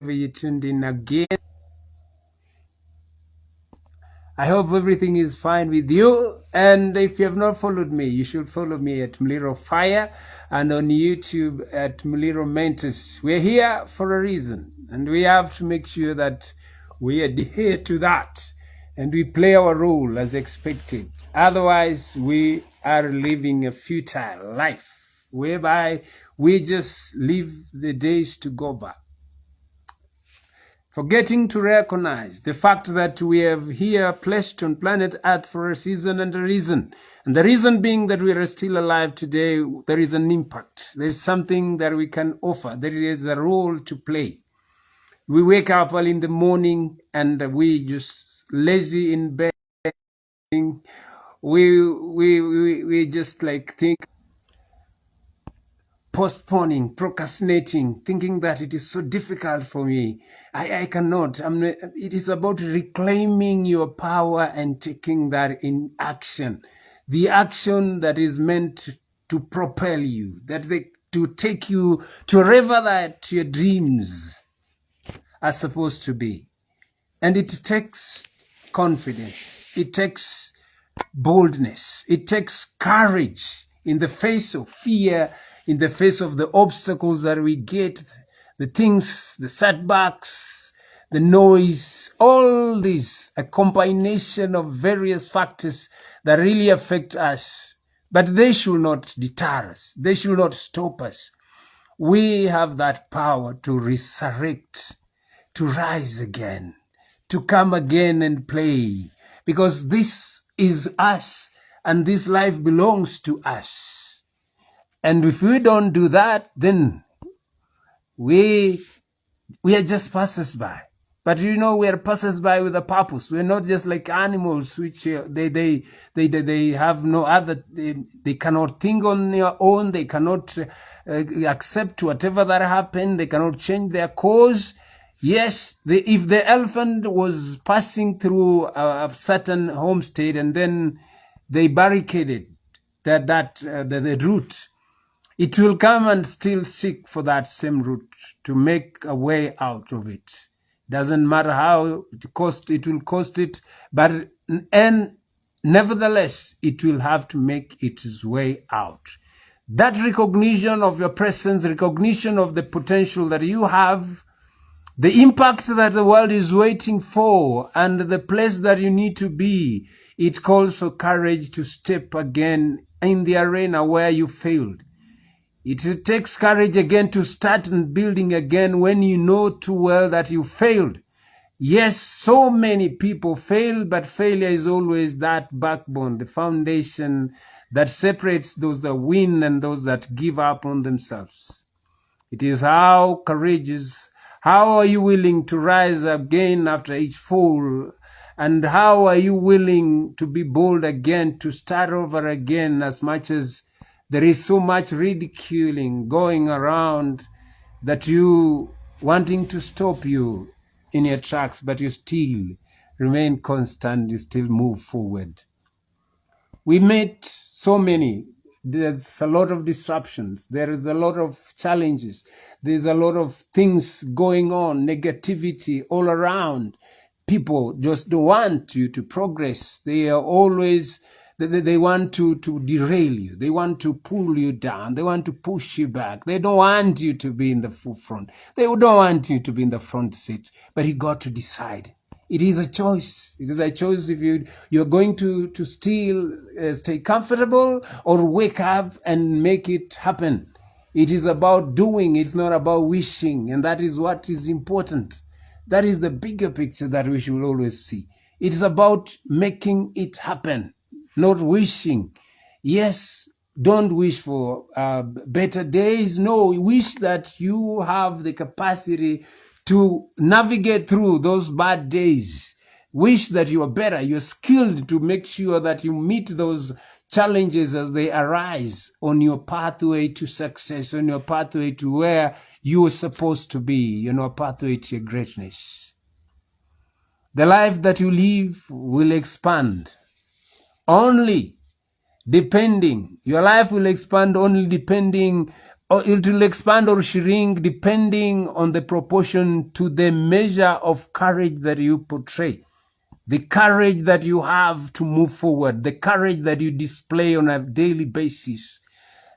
You tuned in again. I hope everything is fine with you. And if you have not followed me, you should follow me at Muliro Fire and on YouTube at Muliro Mentors. We're here for a reason, and we have to make sure that we adhere to that and we play our role as expected. Otherwise, we are living a futile life whereby we just leave the days to go by, forgetting to recognize the fact that we have here placed on planet Earth for a season and a reason. And the reason being that we are still alive today, there is an impact. There is something that we can offer. There is a role to play. We wake up early in the morning and we just lazy in bed. We just like think, postponing, procrastinating, thinking that it is so difficult for me. I cannot. It is about reclaiming your power and taking that in action. The action that is meant to propel you, to take you to wherever that your dreams are supposed to be. And it takes confidence. It takes boldness. It takes courage in the face of fear, in the face of the obstacles that we get, the things, the setbacks, the noise, all this, a combination of various factors that really affect us. But they should not deter us. They should not stop us. We have that power to resurrect, to rise again, to come again and play, because this is us and this life belongs to us. And if we don't do that, then we are just passers-by. But we are passers-by with a purpose. We're not just like animals, which they have no other. They cannot think on their own. They cannot accept whatever that happened. They cannot change their course. Yes, if the elephant was passing through a certain homestead and then they barricaded the route, it will come and still seek for that same route to make a way out of it. Doesn't matter how it will cost it, but and nevertheless, it will have to make its way out. That recognition of your presence, recognition of the potential that you have, the impact that the world is waiting for, and the place that you need to be, it calls for courage to step again in the arena where you failed. It takes courage again to start and building again when you know too well that you failed. Yes, so many people fail, but failure is always that backbone, the foundation that separates those that win and those that give up on themselves. It is how courageous, how are you willing to rise again after each fall? And how are you willing to be bold again, to start over again, as much as there is so much ridiculing going around that you wanting to stop you in your tracks, but you still remain constant, you still move forward. We met so many. There's a lot of disruptions. There is a lot of challenges. There's a lot of things going on, negativity all around. People just don't want you to progress. They are always, they want to derail you. They want to pull you down. They want to push you back. They don't want you to be in the forefront. They don't want you to be in the front seat. But you got to decide. It is a choice. It is a choice if you're going to still stay comfortable or wake up and make it happen. It is about doing. It's not about wishing. And that is what is important. That is the bigger picture that we should always see. It is about making it happen, not wishing. Yes, don't wish for better days. No, wish that you have the capacity to navigate through those bad days. Wish that you are better, you're skilled to make sure that you meet those challenges as they arise on your pathway to success, on your pathway to where you are supposed to be, pathway to your greatness. The life that you live will expand only depending, your life will expand only depending or it will expand or shrink depending on the proportion to the measure of courage that you portray, the courage that you have to move forward, the courage that you display on a daily basis.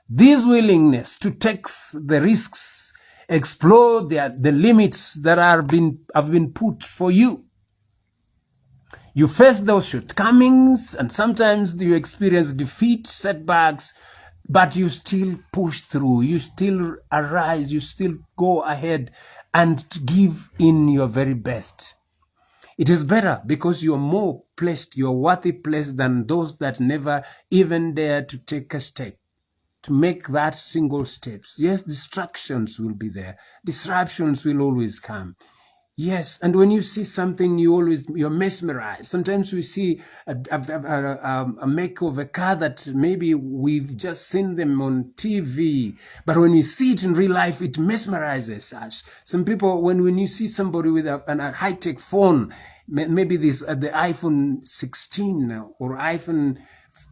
This willingness to take the risks, explore the limits that have been put for you. You face those shortcomings, and sometimes you experience defeat, setbacks, but you still push through, you still arise, you still go ahead and give in your very best. It is better because you're more placed, you're worthy placed than those that never even dare to take a step, to make that single steps. Yes, distractions will be there. Disruptions will always come. Yes, and when you see something, you're mesmerized. Sometimes we see a make of a car that maybe we've just seen them on TV, but when we see it in real life, it mesmerizes us. Some people, when you see somebody with a high-tech phone, maybe the iPhone 16 or iPhone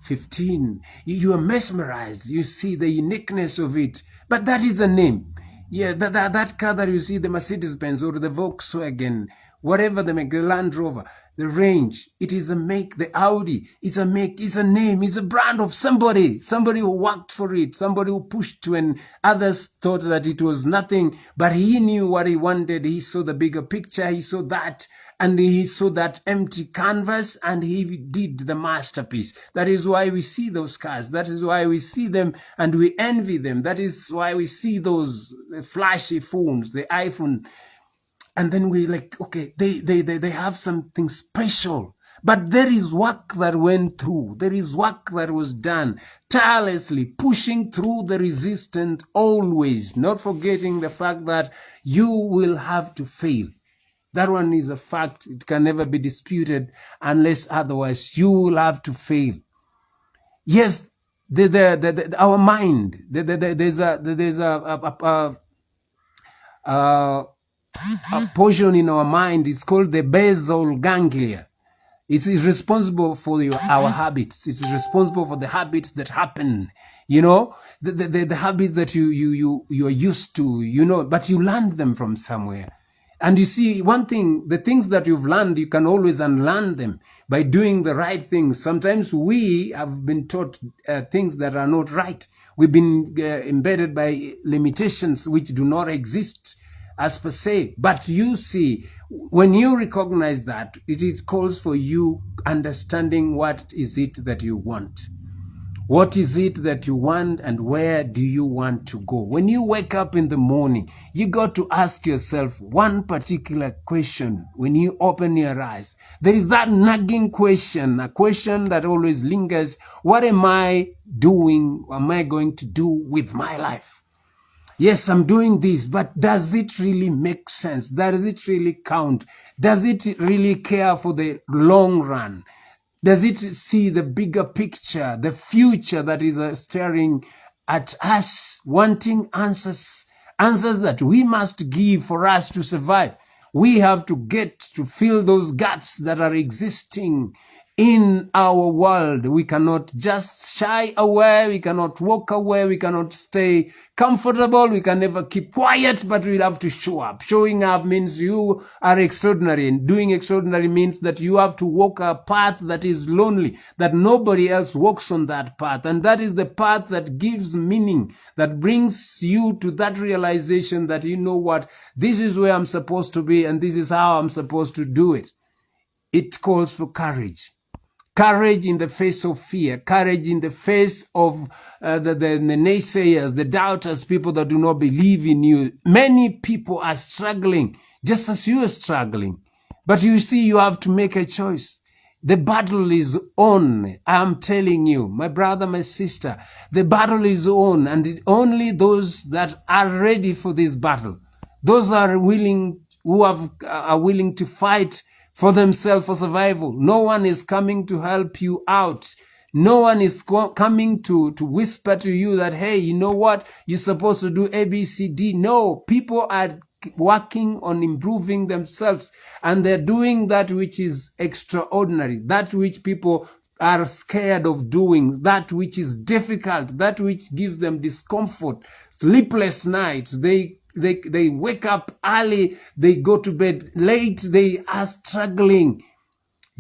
15, you are mesmerized. You see the uniqueness of it, but that is a name. Yeah, that car that you see, the Mercedes-Benz or the Volkswagen, whatever the Land Rover, the Range, it is a make. The Audi, it's a make, it's a name, it's a brand of somebody who worked for it, somebody who pushed when others thought that it was nothing, but he knew what he wanted. He saw the bigger picture, he saw that, and he saw that empty canvas, and he did the masterpiece. That is why we see those cars. That is why we see them and we envy them. That is why we see those flashy phones, the iPhone. And then we like, okay, they have something special. But there is work that went through. There is work that was done tirelessly, pushing through the resistance always, not forgetting the fact that you will have to fail. That one is a fact. It can never be disputed unless otherwise. You will have to fail. Yes, our mind. There's a portion in our mind. It's called the basal ganglia. It is responsible for our habits. It's responsible for the habits that happen. You know, the habits that you are used to. You know, but you learned them from somewhere. And you see, one thing, the things that you've learned, you can always unlearn them by doing the right things. Sometimes we have been taught things that are not right. We've been embedded by limitations which do not exist as per se. But you see, when you recognize that, it calls for you understanding what is it that you want. What is it that you want, and where do you want to go? When you wake up in the morning, you got to ask yourself one particular question when you open your eyes. There is that nagging question, a question that always lingers. What am I doing? Am I going to do with my life? Yes, I'm doing this, but does it really make sense? Does it really count? Does it really care for the long run? Does it see the bigger picture, the future that is staring at us, wanting answers that we must give for us to survive? We have to get to fill those gaps that are existing in our world. We cannot just shy away. We cannot walk away. We cannot stay comfortable. We can never keep quiet, but we'll have to show up. Showing up means you are extraordinary, and doing extraordinary means that you have to walk a path that is lonely, that nobody else walks on that path. And that is the path that gives meaning, that brings you to that realization that, you know what, this is where I'm supposed to be, and this is how I'm supposed to do it. It calls for courage. Courage in the face of fear, courage in the face of the naysayers, the doubters, people that do not believe in you. Many people are struggling, just as you are struggling. But you see, you have to make a choice. The battle is on. I'm telling you, my brother, my sister, the battle is on, and only those that are ready for this battle, those are willing, who are willing to fight for themselves, for survival. No one is coming to help you out. No one is coming to whisper to you that, hey, you know what, you're supposed to do A, B, C, D. No, people are working on improving themselves, and they're doing that which is extraordinary, that which people are scared of doing, that which is difficult, that which gives them discomfort, sleepless nights. They wake up early, they go to bed late, they are struggling.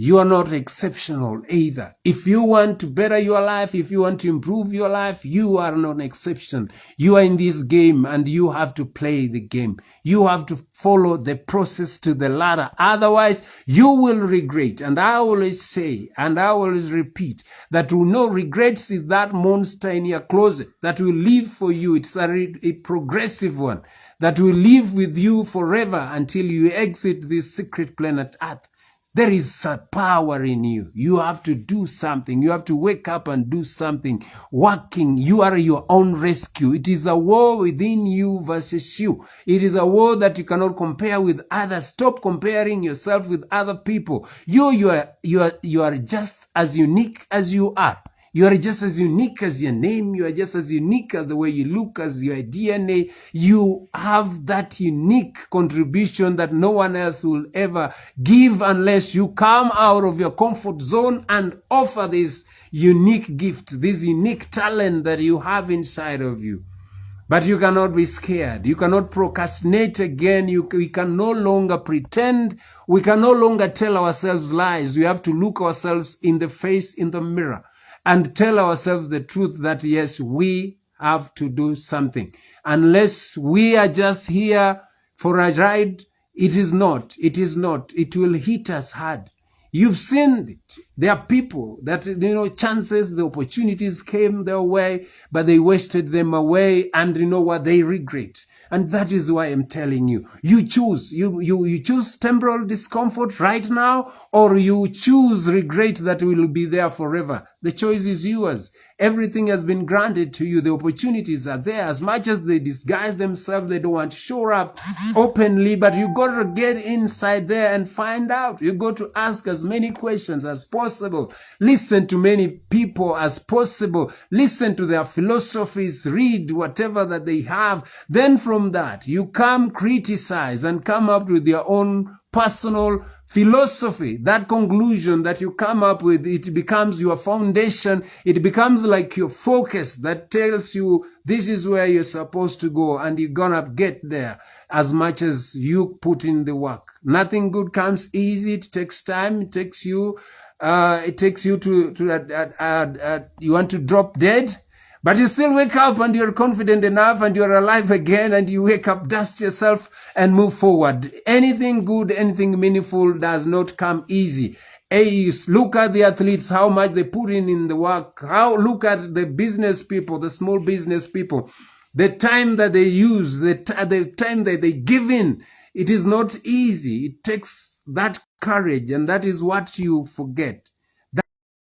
You are not exceptional either. If you want to better your life, if you want to improve your life, you are not an exception. You are in this game and you have to play the game. You have to follow the process to the ladder. Otherwise, you will regret. And I always say, and I always repeat, that no regrets is that monster in your closet that will live for you. It's a progressive one that will live with you forever until you exit this secret planet Earth. There is a power in you. You have to do something. You have to wake up and do something. Working. You are your own rescue. It is a war within you versus you. It is a war that you cannot compare with others. Stop comparing yourself with other people. You are just as unique as you are. You are just as unique as your name. You are just as unique as the way you look, as your DNA. You have that unique contribution that no one else will ever give unless you come out of your comfort zone and offer this unique gift, this unique talent that you have inside of you. But you cannot be scared. You cannot procrastinate again. We can no longer pretend. We can no longer tell ourselves lies. We have to look ourselves in the face in the mirror and tell ourselves the truth that yes, we have to do something. Unless we are just here for a ride, it is not. It is not. It will hit us hard. You've seen it. There are people that, chances, the opportunities came their way, but they wasted them away, and you know what? They regret. And that is why I'm telling you, you choose. You choose temporal discomfort right now, or you choose regret that will be there forever. The choice is yours. Everything has been granted to you. The opportunities are there. As much as they disguise themselves, they don't want to show up openly, but you got to get inside there and find out. You got to ask as many questions as possible. Listen to many people as possible. Listen to their philosophies. Read whatever that they have. Then from that, you come criticize and come up with your own personal philosophy. That conclusion that you come up with, it becomes your foundation. It becomes like your focus that tells you this is where you're supposed to go, and you're gonna get there as much as you put in the work. Nothing good comes easy. It takes time. It takes you to you want to drop dead, but you still wake up and you're confident enough and you're alive again, and you wake up, dust yourself and move forward. Anything good, anything meaningful does not come easy. Hey, look at the athletes, how much they put in the work. Look at the business people, the small business people, the time that they use, the time that they give in. It is not easy. It takes that courage, and that is what you forget.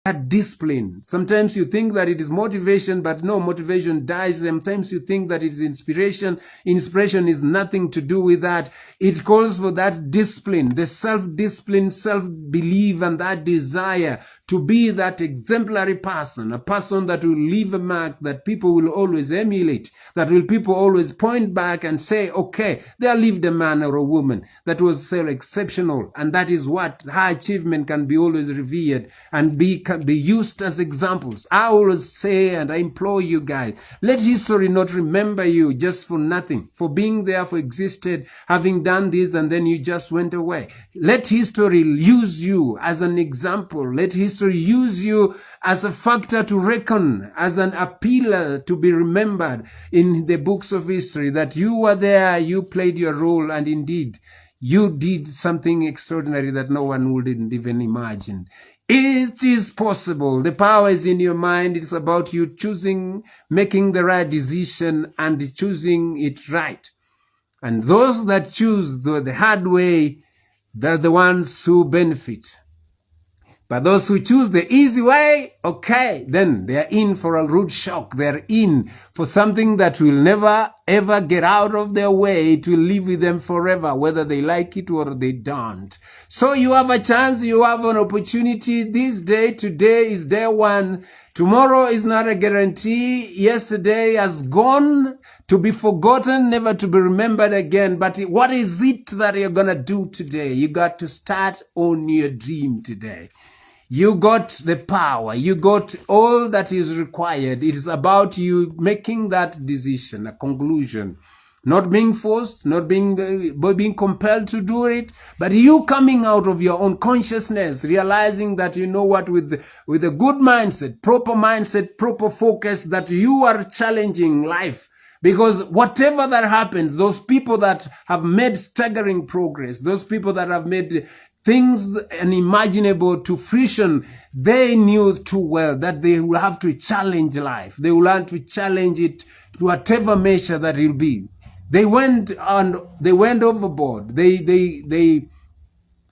That discipline. Sometimes you think that it is motivation, but no, motivation dies. Sometimes you think that it is inspiration. Inspiration is nothing to do with that. It calls for that discipline, the self-discipline, self-belief, and that desire to be that exemplary person, a person that will leave a mark that people will always emulate, that will people always point back and say, okay, there lived a man or a woman that was so exceptional, and that is what her achievement can be always revered and can be used as examples. I always say, and I implore you guys, let history not remember you just for nothing, for being there, for existed, having done this, and then you just went away. Let history use you as an example. Let history use you as a factor to reckon, as a pillar to be remembered in the books of history, that you were there, you played your role, and indeed, you did something extraordinary that no one wouldn't even imagine. It is possible. The power is in your mind. It's about you choosing, making the right decision, and choosing it right. And those that choose the hard way, they're the ones who benefit. But those who choose the easy way, okay, then they're in for a rude shock. They're in for something that will never, ever get out of their way. It will live with them forever, whether they like it or they don't. So you have a chance, you have an opportunity this day. Today is day one. Tomorrow is not a guarantee. Yesterday has gone to be forgotten, never to be remembered again. But what is it that you're going to do today? You got to start on your dream today. You got the power. You got all that is required. It is about you making that decision, a conclusion. Not being forced, not being compelled to do it, but you coming out of your own consciousness, realizing that you know what, with a good mindset, proper focus, that you are challenging life. Because whatever that happens, those people that have made staggering progress, those people that have made things unimaginable to fruition, they knew too well that they will have to challenge life. They will have to challenge it to whatever measure that it will be. They went overboard. They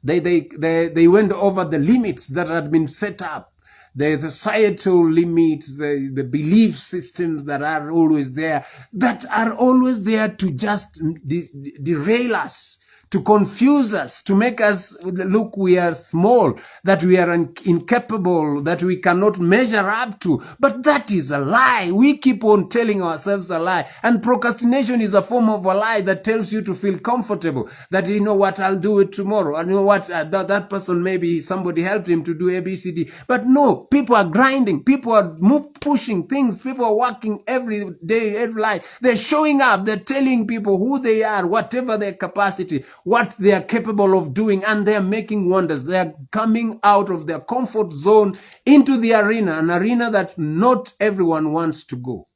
went over the limits that had been set up, the societal limits, the belief systems that are always there to just derail us, to confuse us, to make us look we are small, that we are incapable, that we cannot measure up to. But that is a lie. We keep on telling ourselves a lie. And procrastination is a form of a lie that tells you to feel comfortable, that you know what, I'll do it tomorrow. And you know what, that person, maybe somebody helped him to do ABCD. But no, people are grinding. People are pushing things. People are working every day, every life. They're showing up. They're telling people who they are, whatever their capacity, what they are capable of doing, and they are making wonders. They are coming out of their comfort zone into the arena, an arena that not everyone wants to go.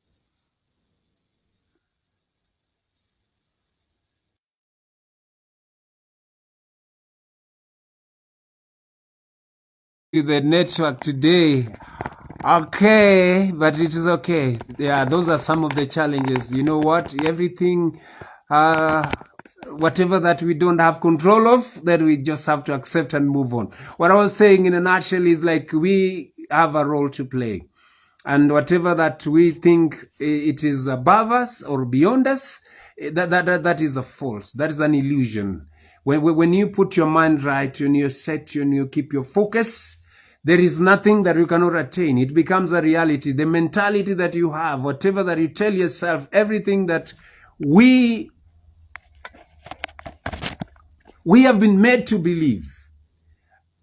The network today. Okay, but it is okay. Yeah, those are some of the challenges. You know what? Everything, whatever that we don't have control of, then we just have to accept and move on. What I was saying in a nutshell is like we have a role to play. And whatever that we think it is above us or beyond us, that is a false. That is an illusion. When you put your mind right, when you're set, when you keep your focus, there is nothing that you cannot attain. It becomes a reality. The mentality that you have, whatever that you tell yourself, everything that we have been made to believe.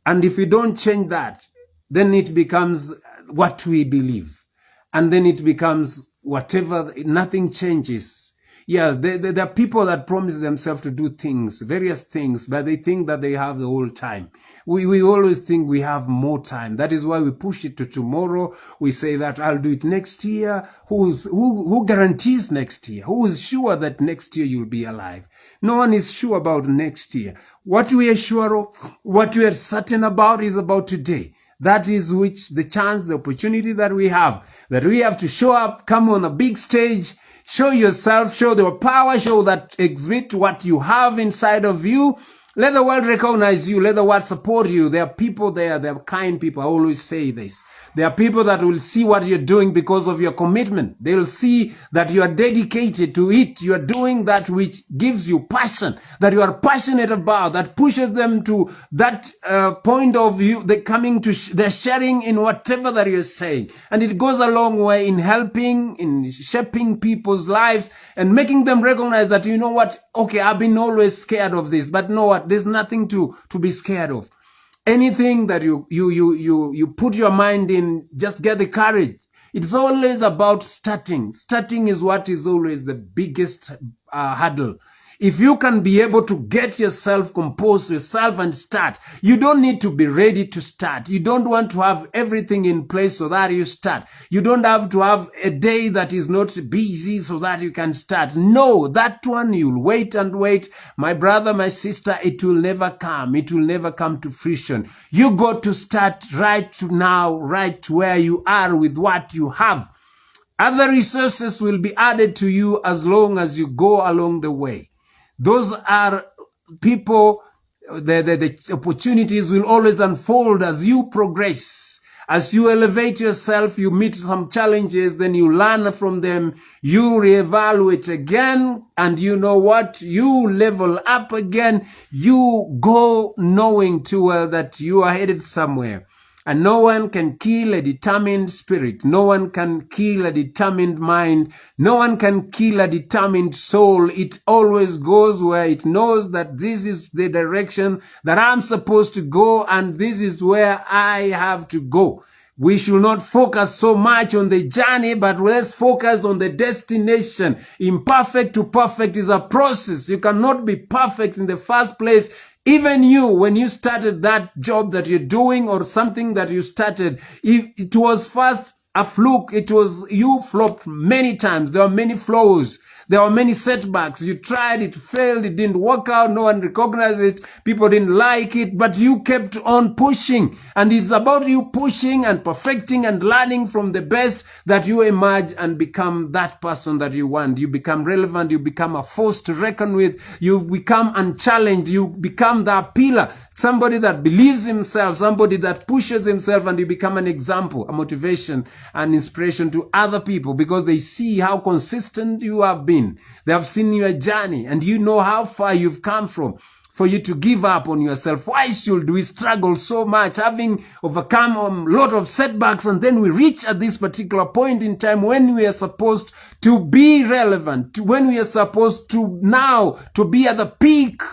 And if we don't change that, then it becomes what we believe. And then it becomes whatever, nothing changes. Yes, there are people that promise themselves to do things, various things, but they think that they have the whole time. We always think we have more time. That is why we push it to tomorrow. We say that I'll do it next year. Who guarantees next year? Who is sure that next year you'll be alive? No one is sure about next year. What we are sure of, what we are certain about is about today. That is which the chance, the opportunity that we have to show up, come on a big stage, show yourself, show your power, show that exhibit what you have inside of you. Let the world recognize you. Let the world support you. There are people there. There are kind people. I always say this. There are people that will see what you're doing because of your commitment. They will see that you are dedicated to it. You are doing that which gives you passion, that you are passionate about, that pushes them to that point of view. They're coming to, they're sharing in whatever that you're saying. And it goes a long way in helping, in shaping people's lives and making them recognize that, you know what, okay, I've been always scared of this, but know what, there's nothing to be scared of. Anything that you put your mind in, just get the courage. It's always about starting. Starting is what is always the biggest hurdle. If you can be able to get yourself, compose yourself and start, you don't need to be ready to start. You don't want to have everything in place so that you start. You don't have to have a day that is not busy so that you can start. No, that one you'll wait and wait. My brother, my sister, it will never come. It will never come to fruition. You got to start right now, right where you are with what you have. Other resources will be added to you as long as you go along the way. Those are people, the opportunities will always unfold as you progress. As you elevate yourself, you meet some challenges, then you learn from them, you reevaluate again, and you know what? You level up again. You go knowing too well that you are headed somewhere. And no one can kill a determined spirit. No one can kill a determined mind. No one can kill a determined soul. It always goes where it knows that this is the direction that I'm supposed to go, and this is where I have to go. We should not focus so much on the journey, but let's focus on the destination. Imperfect to perfect is a process. You cannot be perfect in the first place. Even you, when you started that job that you're doing or something that you started, if it was first a fluke, you flopped many times. There were many flaws. There were many setbacks. You tried, it failed, it didn't work out, no one recognized it, people didn't like it, but you kept on pushing. And it's about you pushing and perfecting and learning from the best that you emerge and become that person that you want. You become relevant, you become a force to reckon with, you become unchallenged, you become that pillar, somebody that believes himself, somebody that pushes himself, and you become an example, a motivation, an inspiration to other people because they see how consistent you have been. They have seen your journey and you know how far you've come from. For you to give up on yourself, why should we struggle so much, having overcome a lot of setbacks, and then we reach at this particular point in time when we are supposed to be relevant, when we are supposed to now to be at the peak,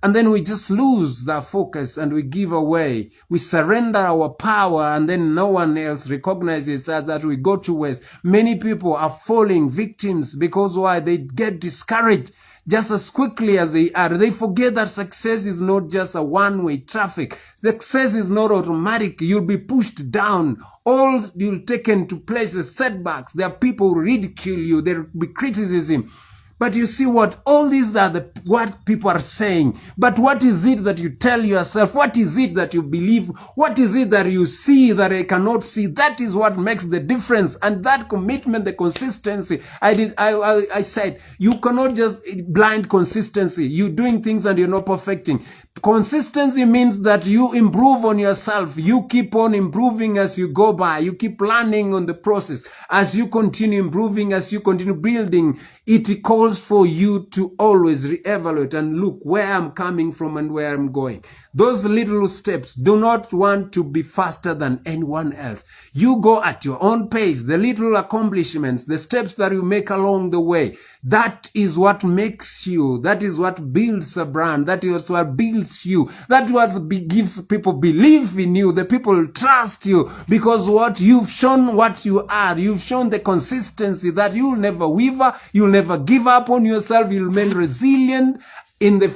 and then we just lose that focus and we give away. We surrender our power, and then no one else recognizes us, that we go to waste. Many people are falling victims because why? They get discouraged just as quickly as they are. They forget that success is not just a one-way traffic. Success is not automatic. You'll be pushed down. All you'll taken to places, setbacks. There are people who ridicule you. There will be criticism. But you see what? All these are what people are saying. But what is it that you tell yourself? What is it that you believe? What is it that you see that I cannot see? That is what makes the difference. And that commitment, the consistency. I said, you cannot just blind consistency. You're doing things and you're not perfecting. Consistency means that you improve on yourself. You keep on improving as you go by. You keep learning on the process. As you continue improving, as you continue building, it calls for you to always reevaluate and look where I'm coming from and where I'm going. Those little steps, do not want to be faster than anyone else. You go at your own pace. The little accomplishments, the steps that you make along the way, that is what makes you. That is what builds a brand. That is what builds you. That is what gives people belief in you. The people trust you because what you've shown what you are. You've shown the consistency that you'll never waver. You'll never give up on yourself. You'll remain resilient. In the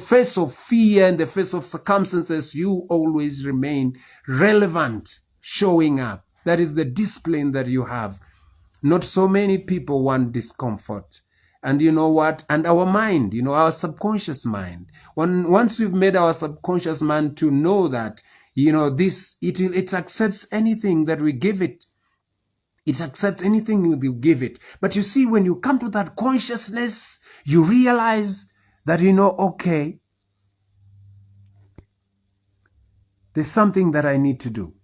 face of fear, in the face of circumstances, you always remain relevant, showing up. That is the discipline that you have. Not so many people want discomfort. And you know what? And our mind, our subconscious mind. Once we've made our subconscious mind to know that, it accepts anything that we give it. It accepts anything we give it. But you see, when you come to that consciousness, you realize that, okay, there's something that I need to do.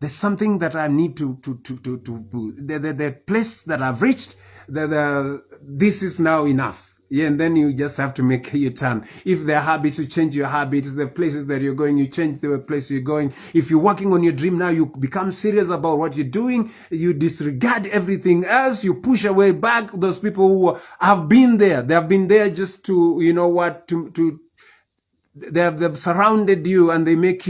There's something that I need to the place that I've reached, this is now enough. Yeah, and then you just have to make your turn. If there are habits, you change your habits. The places that you're going, you change the place you're going. If you're working on your dream now, you become serious about what you're doing. You disregard everything else. You push away back those people who have been there. They have been there just to, they've surrounded you, and they make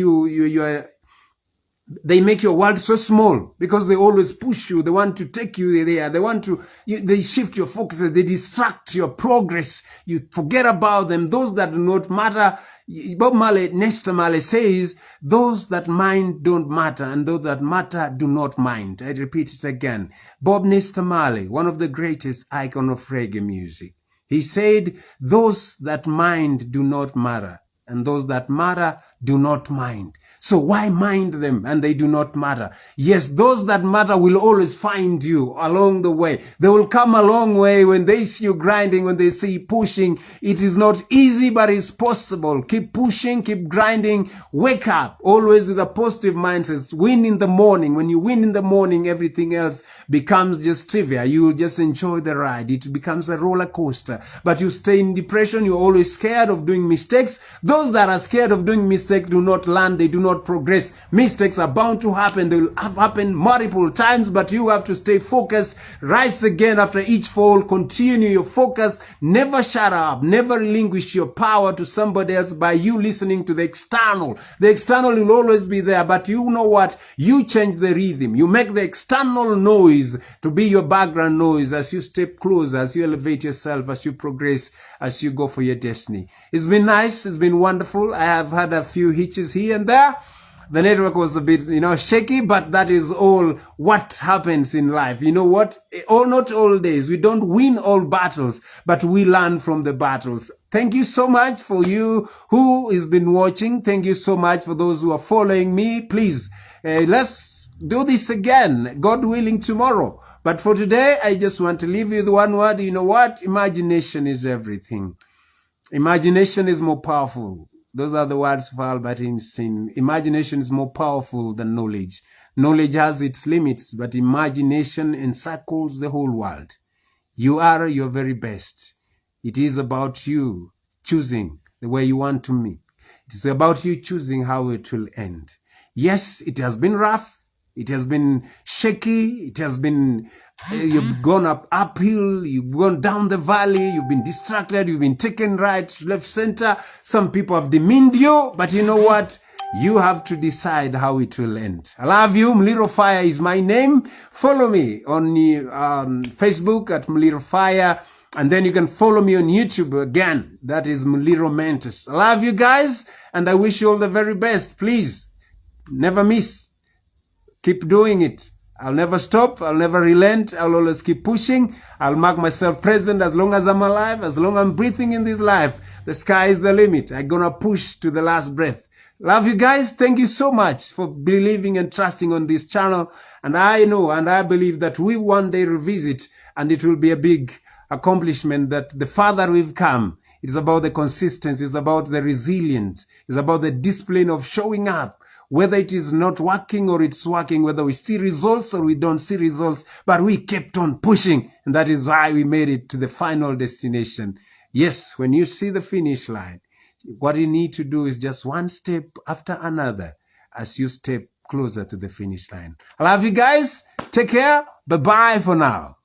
they make your world so small because they always push you. They want to take you there. They shift your focus. They distract your progress. You forget about them. Those that do not matter. Nesta Marley says, those that mind don't matter, and those that matter do not mind. I repeat it again. Bob Nesta Marley, one of the greatest icon of reggae music. He said, those that mind do not matter, and those that matter do not mind. So why mind them and they do not matter? Yes, those that matter will always find you along the way. They will come a long way when they see you grinding, when they see you pushing. It is not easy, but it's possible. Keep pushing, keep grinding. Wake up, always with a positive mindset. Win in the morning. When you win in the morning, everything else becomes just trivia. You will just enjoy the ride. It becomes a roller coaster. But you stay in depression. You're always scared of doing mistakes. Those that are scared of doing mistakes, mistakes do not learn, they do not progress. Mistakes are bound to happen. They will happen multiple times, but you have to stay focused. Rise again after each fall. Continue your focus. Never shut up. Never relinquish your power to somebody else by you listening to the external. The external will always be there, but you know what? You change the rhythm. You make the external noise to be your background noise as you step closer, as you elevate yourself, as you progress, as you go for your destiny. It's been nice. It's been wonderful. I have had a few hitches here and there. The network was a bit, shaky, but that is all what happens in life. You know what? Not all days. We don't win all battles, but we learn from the battles. Thank you so much for you who has been watching. Thank you so much for those who are following me. Please, let's do this again, God willing, tomorrow. But for today, I just want to leave you with one word. You know what? Imagination is everything. Imagination is more powerful. Those are the words of Albert Einstein. Imagination is more powerful than knowledge. Knowledge has its limits, but imagination encircles the whole world. You are your very best. It is about you choosing the way you want to meet. It is about you choosing how it will end. Yes, it has been rough. It has been shaky. It has been, you've gone uphill. You've gone down the valley. You've been distracted. You've been taken right, left, center. Some people have demeaned you, but you know what? You have to decide how it will end. I love you. Mliro Fire is my name. Follow me on Facebook at Mliro Fire. And then you can follow me on YouTube again. That is Mliro Mentis. I love you guys. And I wish you all the very best. Please, never miss. Keep doing it. I'll never stop. I'll never relent. I'll always keep pushing. I'll mark myself present as long as I'm alive, as long as I'm breathing in this life. The sky is the limit. I'm going to push to the last breath. Love you guys. Thank you so much for believing and trusting on this channel. And I know and I believe that we one day revisit, and it will be a big accomplishment that the farther we've come. It's about the consistency. It's about the resilience. It's about the discipline of showing up. Whether it is not working or it's working, whether we see results or we don't see results, but we kept on pushing. And that is why we made it to the final destination. Yes, when you see the finish line, what you need to do is just one step after another as you step closer to the finish line. I love you guys. Take care. Bye-bye for now.